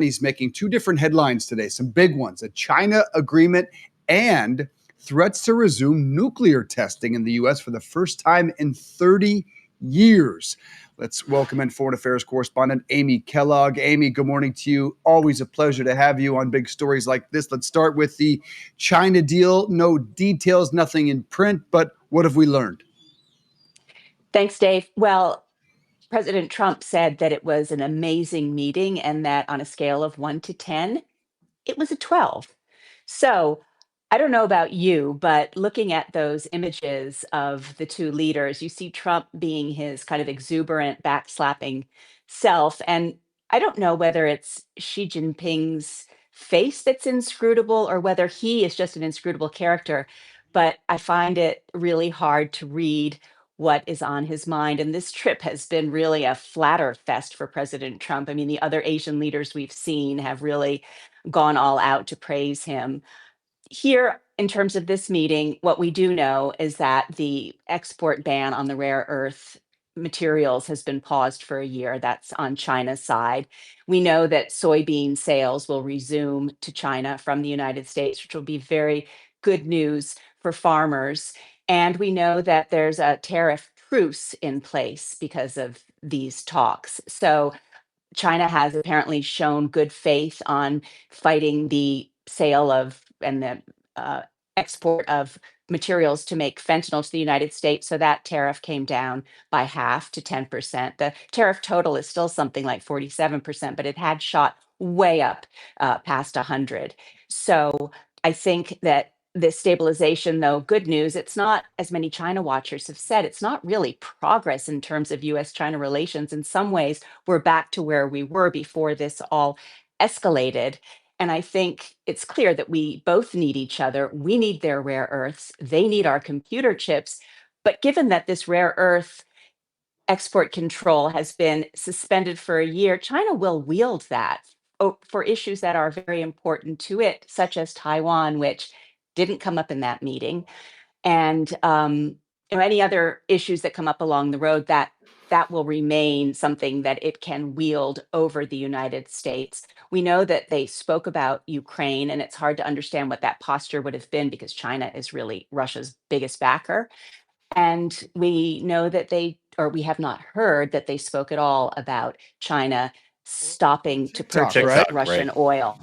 He's making two different headlines today, some big ones: a China agreement and threats to resume nuclear testing in the U.S. for the first time in 30 years. Let's welcome in foreign affairs correspondent Amy Kellogg. Amy, good morning to you. Always a pleasure to have you on big stories like this. Let's start with the China deal. No details, nothing in print, but what have we learned? Thanks, Dave. Well, President Trump said that it was an amazing meeting and that on a scale of 1 to 10, it was a 12. So I don't know about you, but looking at those images of the two leaders, you see Trump being his kind of exuberant, backslapping self. And I don't know whether it's Xi Jinping's face that's inscrutable or whether he is just an inscrutable character. But I find it really hard to read what is on his mind. And this trip has been really a flatter fest for President Trump. I mean, the other Asian leaders we've seen have really gone all out to praise him. Here, in terms of this meeting, what we do know is that the export ban on the rare earth materials has been paused for a year. That's on China's side. We know that soybean sales will resume to China from the United States, which will be very good news for farmers. And we know that there's a tariff truce in place because of these talks. So China has apparently shown good faith on fighting the sale of and the uh, export of materials to make fentanyl to the United States. So that tariff came down by half to 10%. The tariff total is still something like 47%, but it had shot way up past 100. So I think that this stabilization, though, good news, it's not, as many China watchers have said, it's not really progress in terms of US China relations. In some ways, we're back to where we were before this all escalated. And I think it's clear that we both need each other. We need their rare earths, they need our computer chips. But given that this rare earth export control has been suspended for a year, China will wield that for issues that are very important to it, such as Taiwan, which didn't come up in that meeting, and any other issues that come up along the road that will remain something that it can wield over the United States. We know that they spoke about Ukraine, and it's hard to understand what that posture would have been because China is really Russia's biggest backer. And we know that we have not heard that they spoke at all about China stopping to TikTok, purchase right? Russian oil.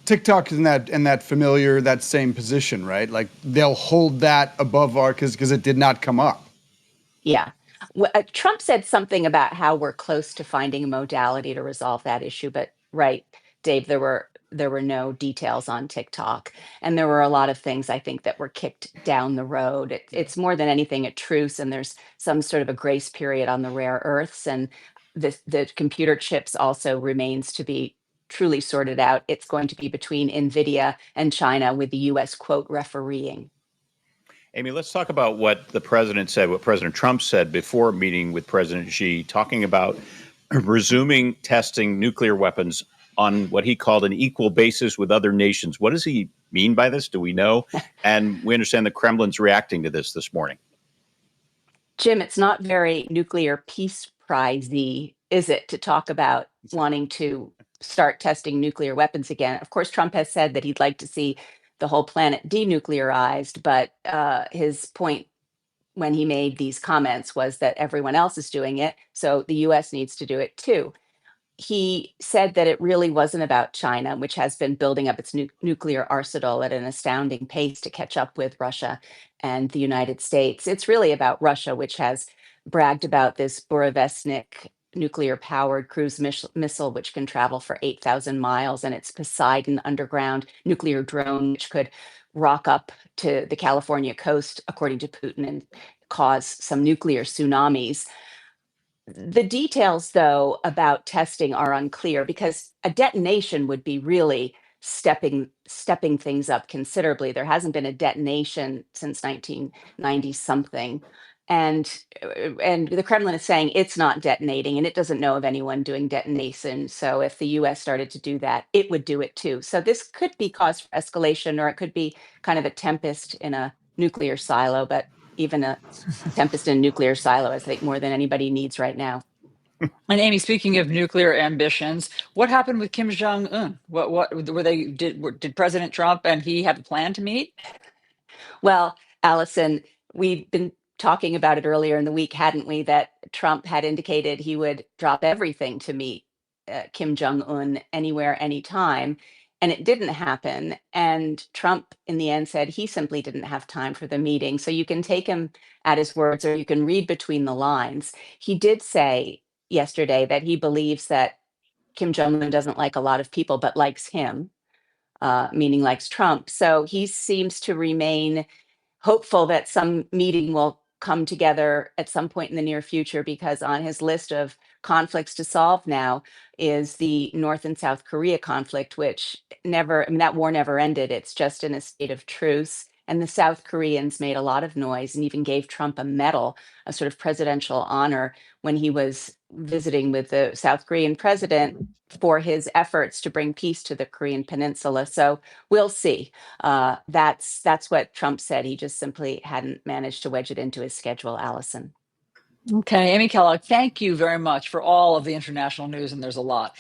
TikTok is in that familiar, that same position, right? Like they'll hold that above our because it did not come up. Yeah. Trump said something about how we're close to finding a modality to resolve that issue, but right, Dave, there were no details on TikTok, and there were a lot of things I think that were kicked down the road. It's more than anything a truce, and there's some sort of a grace period on the rare earths, and the computer chips also remains to be truly sorted out. It's going to be between NVIDIA and China, with the U.S. quote refereeing. Amy, let's talk about what the president said, what President Trump said before meeting with President Xi, talking about resuming testing nuclear weapons on what he called an equal basis with other nations. What does he mean by this? Do we know? And we understand the Kremlin's reacting to this morning. Jim, it's not very nuclear peace prizey, is it, to talk about wanting to start testing nuclear weapons again? Of course, Trump has said that he'd like to see the whole planet denuclearized, but his point when he made these comments was that everyone else is doing it, so the US needs to do it too. He said that it really wasn't about China, which has been building up its nuclear arsenal at an astounding pace to catch up with Russia and the United States. It's really about Russia, which has bragged about this Burevestnik nuclear powered cruise missile, which can travel for 8,000 miles, and its Poseidon underground nuclear drone, which could rock up to the California coast, according to Putin, and cause some nuclear tsunamis. The details, though, about testing are unclear because a detonation would be really stepping things up considerably. There hasn't been a detonation since 1990 something. And the Kremlin is saying it's not detonating, and it doesn't know of anyone doing detonation. So if the US started to do that, it would do it too. So this could be cause for escalation, or it could be kind of a tempest in a nuclear silo, but even a tempest in a nuclear silo, I think, more than anybody needs right now. And Amy, speaking of nuclear ambitions, what happened with Kim Jong Un? What were they did President Trump and he have a plan to meet? Well, Allison, we've been talking about it earlier in the week, hadn't we? That Trump had indicated he would drop everything to meet Kim Jong Un anywhere, anytime. And it didn't happen. And Trump, in the end, said he simply didn't have time for the meeting. So you can take him at his words or you can read between the lines. He did say yesterday that he believes that Kim Jong Un doesn't like a lot of people, but likes him, meaning likes Trump. So he seems to remain hopeful that some meeting will come together at some point in the near future, because on his list of conflicts to solve now is the North and South Korea conflict, which never, I mean, that war never ended. It's just in a state of truce. And the South Koreans made a lot of noise and even gave Trump a medal, a sort of presidential honor, when he was visiting with the South Korean president for his efforts to bring peace to the Korean Peninsula. So we'll see. That's what Trump said. He just simply hadn't managed to wedge it into his schedule, Allison. Okay, Amy Kellogg, thank you very much for all of the international news, and there's a lot.